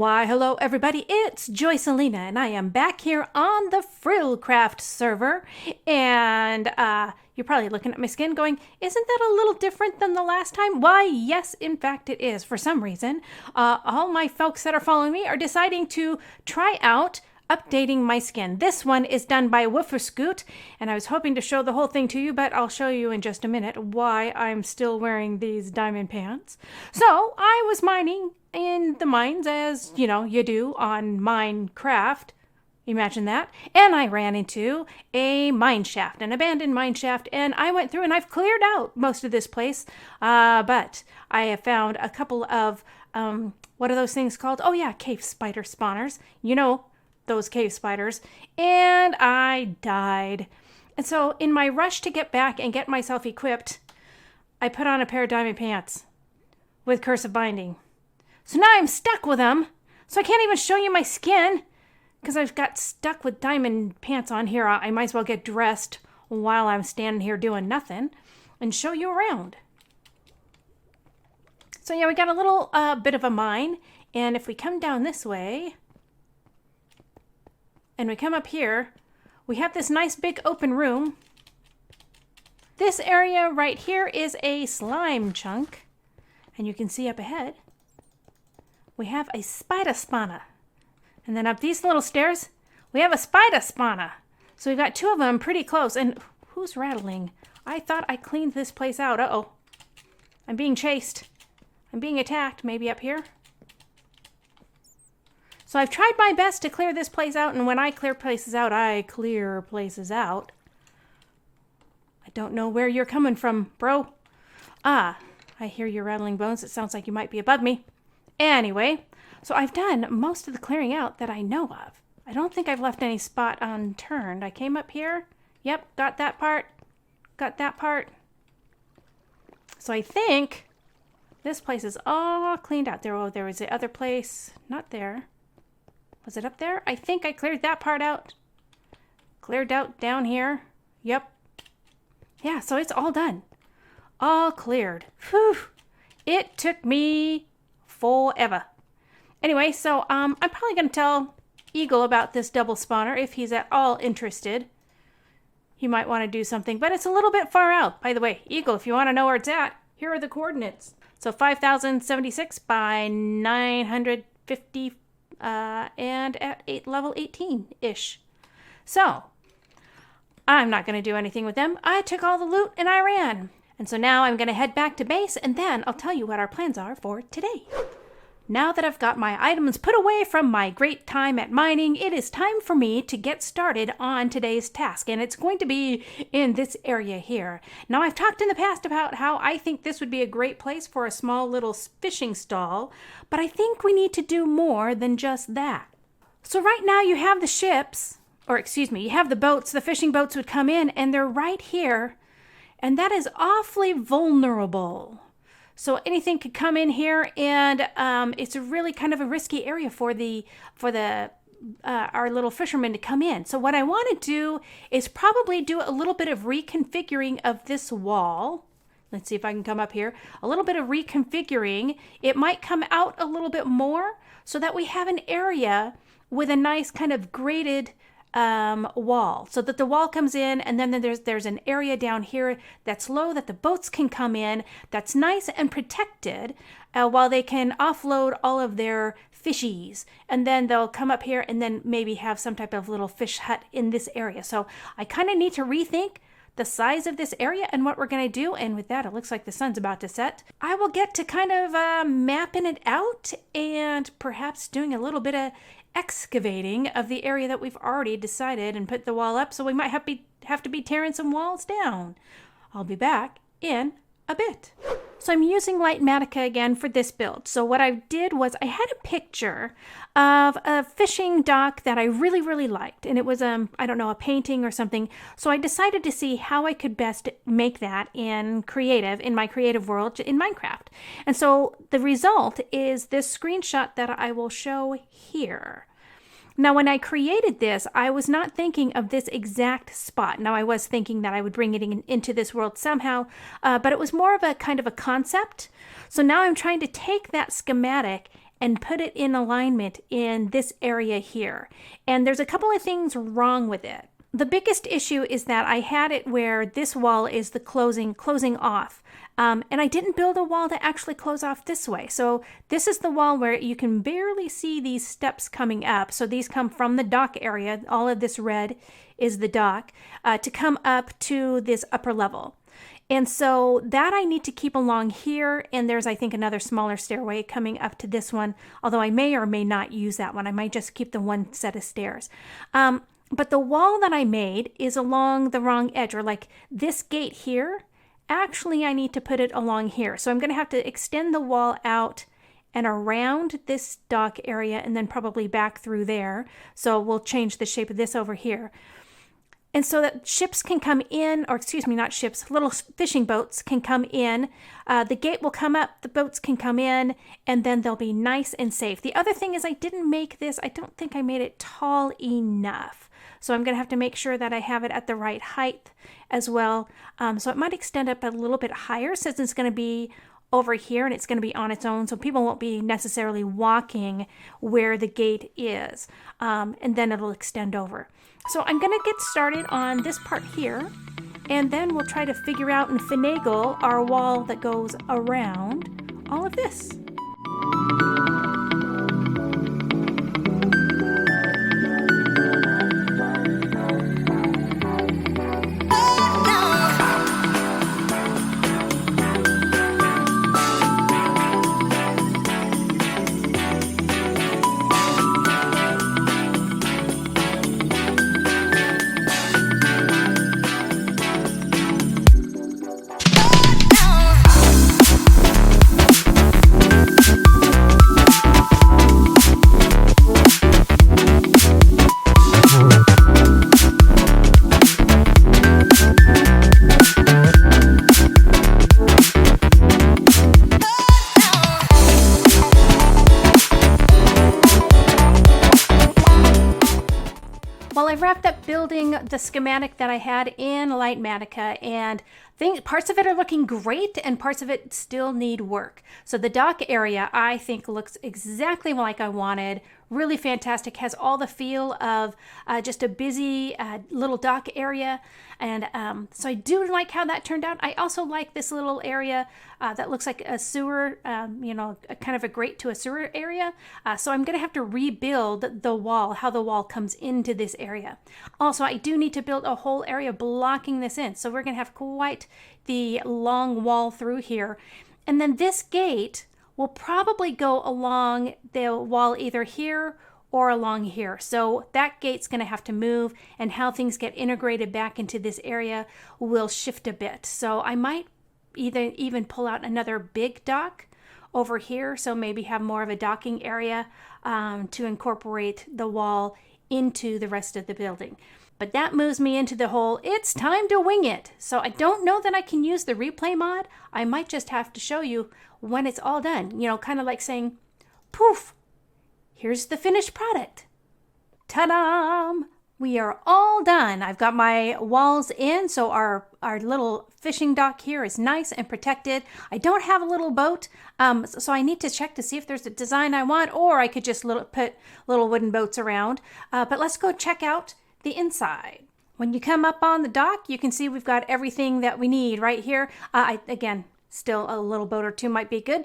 Why, hello everybody, it's Joycelina, and I am back here on the FrilCraft server, and you're probably looking at my skin going, isn't that a little different than the last time? Why, yes, in fact it is. For some reason, all my folks that are following me are deciding to try out updating my skin. This one is done by FORECLOSED, and I was hoping to show the whole thing to you, but I'll show you in just a minute why I'm still wearing these diamond pants. So I was mining in the mines, as you know you do on Minecraft. Imagine that. And I ran into a mine shaft, an abandoned mine shaft, and I went through and I've cleared out most of this place, but I have found a couple of what are those things called? Oh yeah, cave spider spawners. You know, those cave spiders. And I died. And so in my rush to get back and get myself equipped, I put on a pair of diamond pants with cursive binding. So now I'm stuck with them. So I can't even show you my skin because I've got stuck with diamond pants on here. I might as well get dressed while I'm standing here doing nothing and show you around. So yeah, we got a little bit of a mine. And if we come down this way and we come up here, we have this nice big open room. This area right here is a slime chunk. And you can see up ahead, we have a spider spawner. And then up these little stairs, we have a spider spawner. So we've got two of them pretty close. And who's rattling? I thought I cleaned this place out. Uh-oh. I'm being chased. I'm being attacked. Maybe up here. So I've tried my best to clear this place out. And when I clear places out, I clear places out. I don't know where you're coming from, bro. Ah, I hear your rattling bones. It sounds like you might be above me. Anyway, so I've done most of the clearing out that I know of. I don't think I've left any spot unturned. I came up here. Yep, got that part. Got that part. So I think this place is all cleaned out. There was the other place. Not there. Was it up there? I think I cleared that part out. Cleared out down here. Yep. Yeah, so it's all done. All cleared. Whew. It took me forever. Anyway, so I'm probably going to tell Eagle about this double spawner if he's at all interested. He might want to do something, but it's a little bit far out. By the way, Eagle, if you want to know where it's at, here are the coordinates. So 5,076 by 950 and at level 18-ish. So I'm not going to do anything with them. I took all the loot and I ran. And so now I'm going to head back to base, and then I'll tell you what our plans are for today. Now that I've got my items put away from my great time at mining, it is time for me to get started on today's task, and it's going to be in this area here. Now, I've talked in the past about how I think this would be a great place for a small little fishing stall, but I think we need to do more than just that. So right now you have the ships, or excuse me, you have the boats. The fishing boats would come in, and they're right here. And that is awfully vulnerable. So anything could come in here, and it's a really kind of a risky area for our little fishermen to come in. So what I want to do is probably do a little bit of reconfiguring of this wall. Let's see if I can come up here. A little bit of reconfiguring. It might come out a little bit more so that we have an area with a nice kind of graded wall, so that the wall comes in, and then there's an area down here that's low that the boats can come in, that's nice and protected, while they can offload all of their fishies, and then they'll come up here and then maybe have some type of little fish hut in this area. So I kind of need to rethink the size of this area and what we're going to do. And with that, it looks like the sun's about to set. I will get to kind of mapping it out and perhaps doing a little bit of excavating of the area that we've already decided and put the wall up, so we might have to be tearing some walls down. I'll be back in a bit. So I'm using Lightmatica again for this build. So what I did was I had a picture of a fishing dock that I really, really liked. And it was, I don't know, a painting or something. So I decided to see how I could best make that in my creative world in Minecraft. And so the result is this screenshot that I will show here. Now, when I created this, I was not thinking of this exact spot. Now, I was thinking that I would bring it into this world somehow, but it was more of a kind of a concept. So now I'm trying to take that schematic and put it in alignment in this area here. And there's a couple of things wrong with it. The biggest issue is that I had it where this wall is the closing off. And I didn't build a wall to actually close off this way. So this is the wall where you can barely see these steps coming up. So these come from the dock area. All of this red is the dock to come up to this upper level. And so that I need to keep along here. And there's, I think, another smaller stairway coming up to this one, although I may or may not use that one. I might just keep the one set of stairs. But the wall that I made is along the wrong edge, or like this gate here. Actually, I need to put it along here. So I'm going to have to extend the wall out and around this dock area and then probably back through there. So we'll change the shape of this over here. And so that ships can come in, or excuse me, not ships, little fishing boats can come in. The gate will come up, the boats can come in, and then they'll be nice and safe. The other thing is I didn't make this, I don't think I made it tall enough. So I'm going to have to make sure that I have it at the right height as well. So it might extend up a little bit higher since it's going to be over here and it's going to be on its own. So people won't be necessarily walking where the gate is. And then it'll extend over. So I'm going to get started on this part here. And then we'll try to figure out and finagle our wall that goes around all of this. I've wrapped up building the schematic that I had in Lightmatica, and parts of it are looking great and parts of it still need work. So the dock area I think looks exactly like I wanted. Really fantastic, has all the feel of just a busy little dock area. And so I do like how that turned out. I also like this little area that looks like a sewer, kind of a grate to a sewer area. So I'm going to have to rebuild the wall, how the wall comes into this area. Also, I do need to build a whole area blocking this in. So we're going to have quite the long wall through here. And then this gate will probably go along the wall either here or along here. So that gate's going to have to move, and how things get integrated back into this area will shift a bit. So I might even pull out another big dock over here, so maybe have more of a docking area to incorporate the wall into the rest of the building. But that moves me into the whole, it's time to wing it. So I don't know that I can use the replay mod. I might just have to show you when it's all done. Kind of like saying, poof, here's the finished product. Ta-da! We are all done. I've got my walls in, so our little fishing dock here is nice and protected. I don't have a little boat, so I need to check to see if there's a design I want, or I could just put little wooden boats around. But let's go check out the inside. When you come up on the dock, you can see we've got everything that we need right here. Again, still a little boat or two might be good.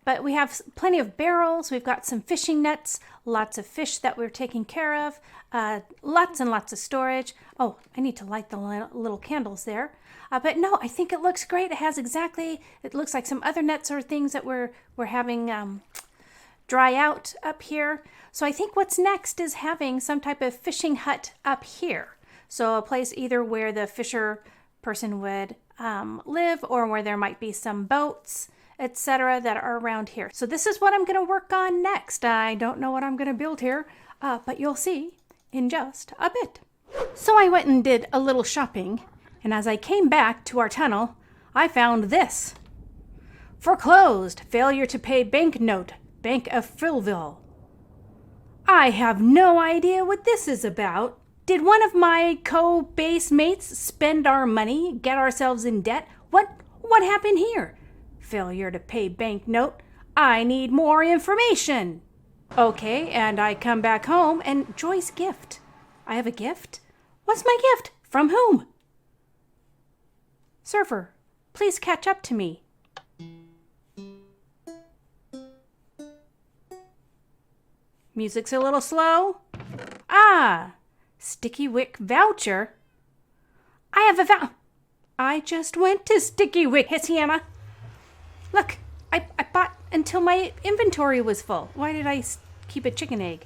But we have plenty of barrels. We've got some fishing nets, lots of fish that we're taking care of, lots and lots of storage. Oh, I need to light the little candles there. But no, I think it looks great. It looks like some other nets or things that we're having dry out up here. So I think what's next is having some type of fishing hut up here. So a place either where the fisher person would live, or where there might be some boats, etc., that are around here. So this is what I'm going to work on next. I don't know what I'm going to build here, but you'll see in just a bit. So I went and did a little shopping, and as I came back to our tunnel, I found this. Foreclosed, failure to pay bank note, Bank of Frillville. I have no idea what this is about. Did one of my co-base mates spend our money, get ourselves in debt? What happened here? Failure to pay bank note. I need more information. Okay, and I come back home and Joy's gift. I have a gift? What's my gift? From whom? Server, please catch up to me. Music's a little slow. Ah, Sticky Wick voucher. I have a I just went to Sticky Wick, Hannah. Look, I bought until my inventory was full. Why did I keep a chicken egg?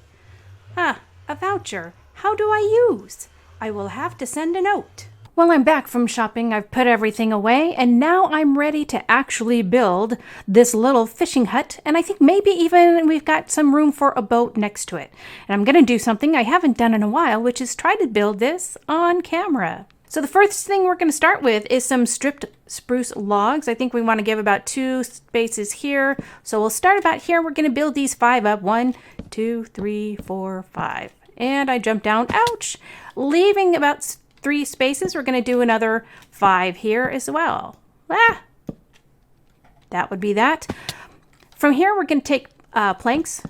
Ah, a voucher. How do I use? I will have to send a note. Well, I'm back from shopping. I've put everything away, and now I'm ready to actually build this little fishing hut. And I think maybe even we've got some room for a boat next to it. And I'm going to do something I haven't done in a while, which is try to build this on camera. So the first thing we're going to start with is some stripped spruce logs. I think we want to give about 2 spaces here. So we'll start about here. We're going to build these 5 up. 1, 2, 3, 4, 5. And I jump down, ouch, leaving about 3 spaces. We're going to do another 5 here as well. Ah, that would be that. From here, we're going to take planks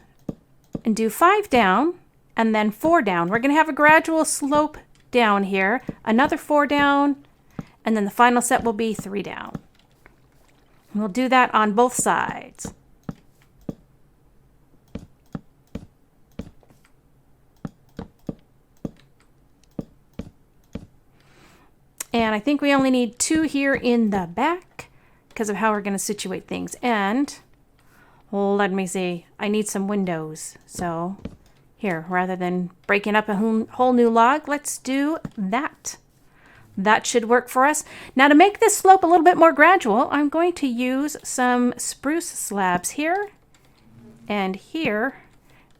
and do 5 down and then 4 down. We're going to have a gradual slope down here, another 4 down, and then the final set will be 3 down. And we'll do that on both sides. And I think we only need 2 here in the back because of how we're going to situate things. And let me see, I need some windows. So here, rather than breaking up a whole new log, let's do that. That should work for us. Now to make this slope a little bit more gradual, I'm going to use some spruce slabs here and here,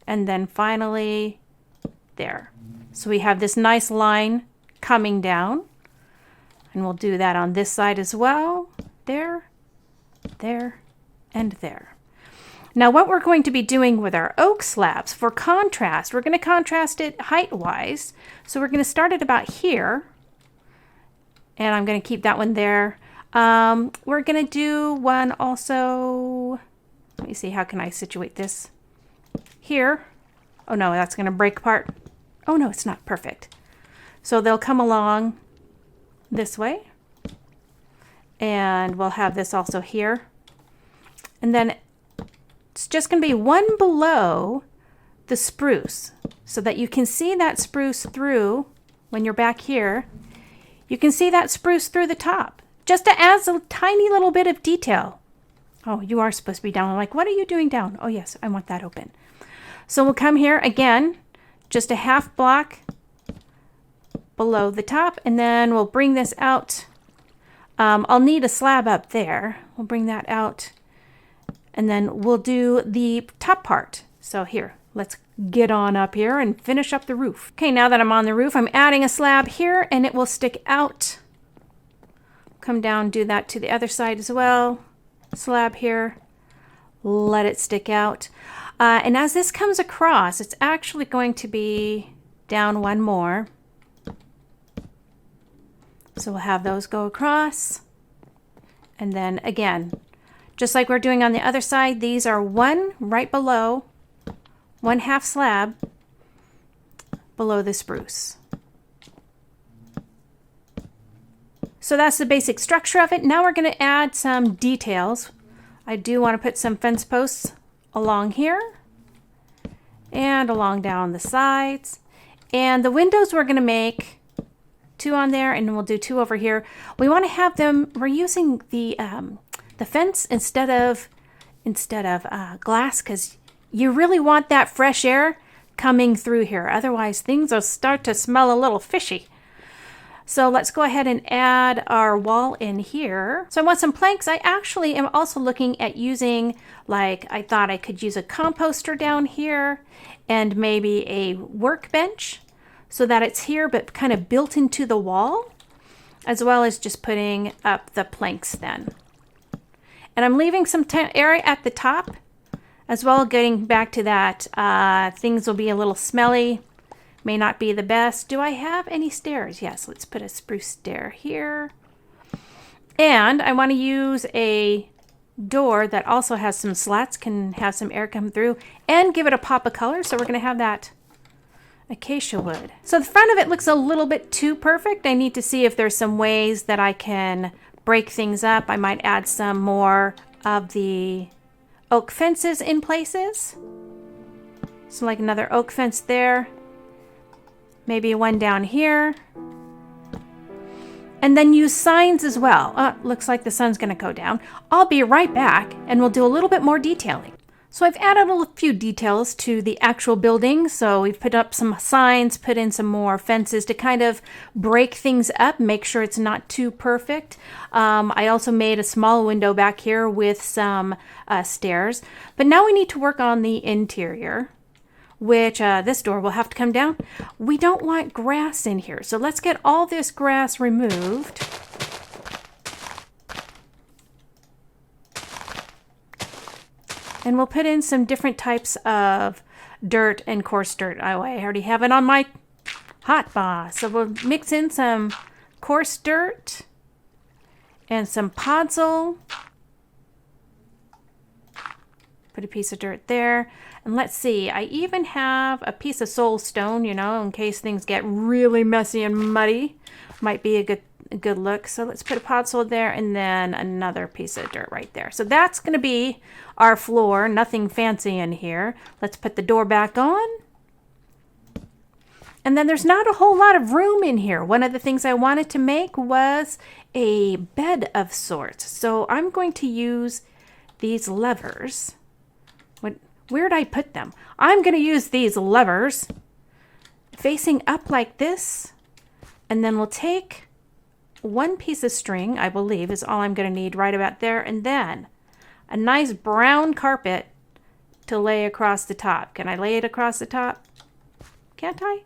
and then finally there. So we have this nice line coming down. And we'll do that on this side as well. There, there, and there. Now what we're going to be doing with our oak slabs, for contrast, we're going to contrast it height-wise. So we're going to start at about here. And I'm going to keep that one there. We're going to do one also, let me see, how can I situate this? Here. Oh no, that's going to break apart. Oh no, it's not perfect. So they'll come along this way, and we'll have this also here, and then it's just going to be one below the spruce so that you can see that spruce through. When you're back here, you can see that spruce through the top, just to add a tiny little bit of detail. Oh, you are supposed to be down. I'm like, what are you doing down? Oh yes, I want that open. So we'll come here again, just a half block below the top, and then we'll bring this out. I'll need a slab up there. We'll bring that out, and then we'll do the top part. So here, let's get on up here and finish up the roof. Okay, now that I'm on the roof, I'm adding a slab here, and it will stick out. Come down, do that to the other side as well. Slab here, let it stick out. And as this comes across, it's actually going to be down one more. So we'll have those go across. And then again, just like we're doing on the other side, these are one right below, 1/2 slab below the spruce. So that's the basic structure of it. Now we're going to add some details. I do want to put some fence posts along here and along down the sides. And the windows we're going to make 2 on there, and we'll do 2 over here. We want to have them, we're using the fence instead of glass, because you really want that fresh air coming through here. Otherwise things will start to smell a little fishy. So let's go ahead and add our wall in here. So I want some planks. I actually am also looking at using, like, I thought I could use a composter down here and maybe a workbench, so that it's here but kind of built into the wall, as well as just putting up the planks then. And I'm leaving some area at the top as well, getting back to that. Things will be a little smelly, may not be the best. Do I have any stairs? Yes, let's put a spruce stair here. And I want to use a door that also has some slats, can have some air come through and give it a pop of color. So we're going to have that acacia wood. So the front of it looks a little bit too perfect. I need to see if there's some ways that I can break things up. I might add some more of the oak fences in places. So like another oak fence there. Maybe one down here. And then use signs as well. Looks like the sun's going to go down. I'll be right back and we'll do a little bit more detailing. So I've added a few details to the actual building. So we've put up some signs, put in some more fences to kind of break things up, make sure it's not too perfect. I also made a small window back here with some stairs. But now we need to work on the interior, which this door will have to come down. We don't want grass in here. So let's get all this grass removed. And we'll put in some different types of dirt and coarse dirt. Oh, I already have it on my hot bar. So we'll mix in some coarse dirt and some podzol. Put a piece of dirt there. And let's see, I even have a piece of soul stone, you know, in case things get really messy and muddy. Might be a good look. So let's put a podzol there and then another piece of dirt right there. So that's going to be our floor. Nothing fancy in here. Let's put the door back on. And then there's not a whole lot of room in here. One of the things I wanted to make was a bed of sorts. So I'm going to use these levers. Where did I put them? I'm going to use these levers facing up like this. And then we'll take one piece of string, I believe, is all I'm going to need right about there. And then a nice brown carpet to lay across the top. Can I lay it across the top? Can't I?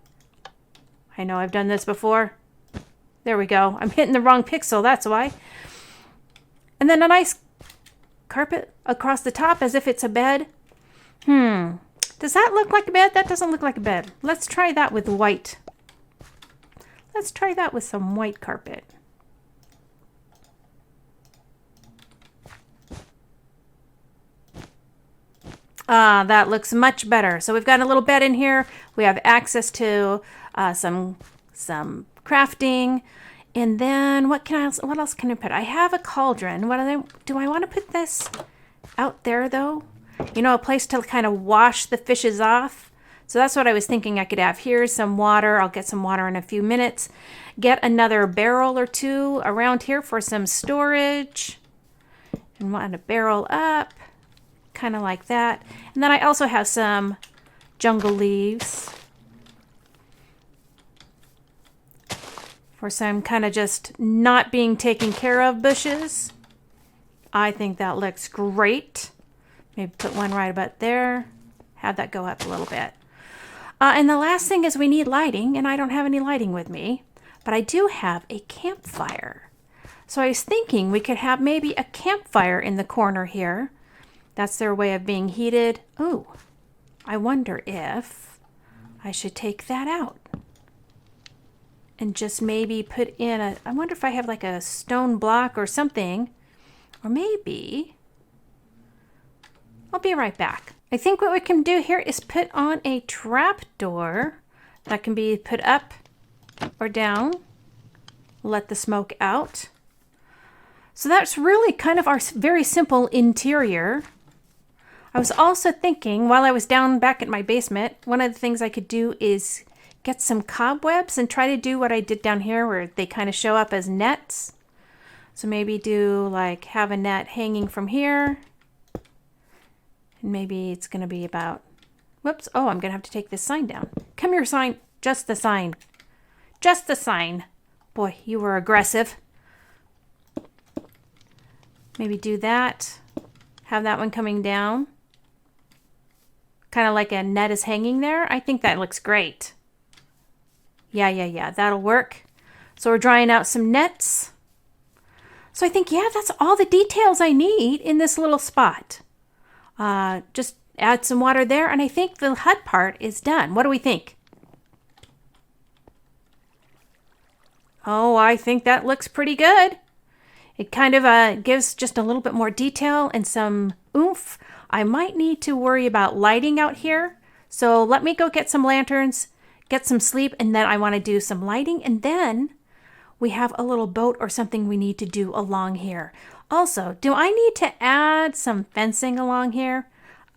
I know I've done this before. There we go. I'm hitting the wrong pixel, that's why. And then a nice carpet across the top as if it's a bed. Does that look like a bed? That doesn't look like a bed. Let's try that with white. Let's try that with some white carpet. That looks much better. So we've got a little bed in here. We have access to some crafting. And then what else can I put? I have a cauldron. Do I want to put this out there though? You know, a place to kind of wash the fishes off. So that's what I was thinking I could have. Here's some water. I'll get some water in a few minutes. Get another barrel or two around here for some storage. And want to barrel up, kind of like that. And then I also have some jungle leaves for some kind of just not being taken care of bushes. I think that looks great. Maybe put one right about there. Have that go up a little bit. And the last thing is we need lighting, and I don't have any lighting with me, but I do have a campfire. So I was thinking we could have maybe a campfire in the corner here. That's their way of being heated. Ooh, I wonder if I should take that out and just maybe put in I wonder if I have like a stone block or something, or maybe, I'll be right back. I think what we can do here is put on a trap door that can be put up or down. Let the smoke out. So that's really kind of our very simple interior. I was also thinking while I was down back at my basement, one of the things I could do is get some cobwebs and try to do what I did down here where they kind of show up as nets. So maybe do like have a net hanging from here. And maybe it's going to be about, whoops, oh, I'm going to have to take this sign down. Come here, sign. Just the sign. Just the sign. Boy, you were aggressive. Maybe do that. Have that one coming down. Kind of like a net is hanging there. I think that looks great. Yeah. That'll work. So we're drying out some nets. So I think, yeah, that's all the details I need in this little spot. Just add some water there, and I think the hut part is done. What do we think? Oh, I think that looks pretty good. It kind of gives just a little bit more detail and some oomph. I might need to worry about lighting out here. So let me go get some lanterns, get some sleep, and then I want to do some lighting. And then we have a little boat or something we need to do along here. Also, do I need to add some fencing along here?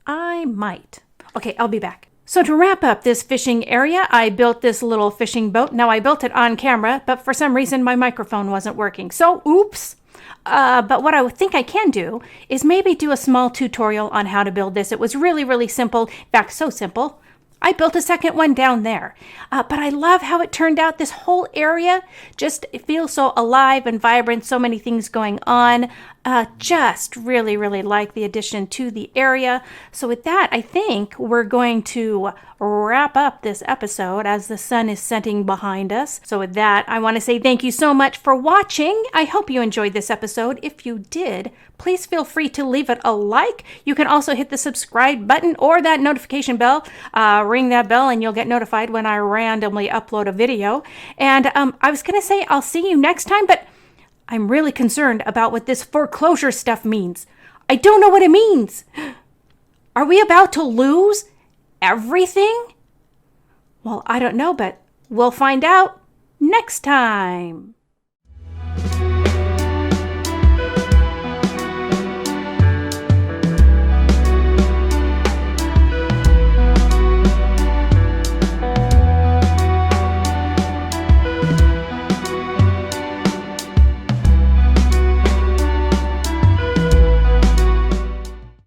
I might. Okay, I'll be back. So to wrap up this fishing area, I built this little fishing boat. Now I built it on camera, but for some reason my microphone wasn't working. So oops. But what I think I can do is maybe do a small tutorial on how to build this. It was really, really simple. In fact, so simple, I built a second one down there. But I love how it turned out. This whole area just feels so alive and vibrant. So many things going on. Just really, really like the addition to the area. So with that, I think we're going to wrap up this episode as the sun is setting behind us. So with that, I want to say thank you so much for watching. I hope you enjoyed this episode. If you did, please feel free to leave it a like. You can also hit the subscribe button or that notification bell. Ring that bell and you'll get notified when I randomly upload a video. And I was going to say I'll see you next time, but I'm really concerned about what this foreclosure stuff means. I don't know what it means. Are we about to lose everything? Well, I don't know, but we'll find out next time.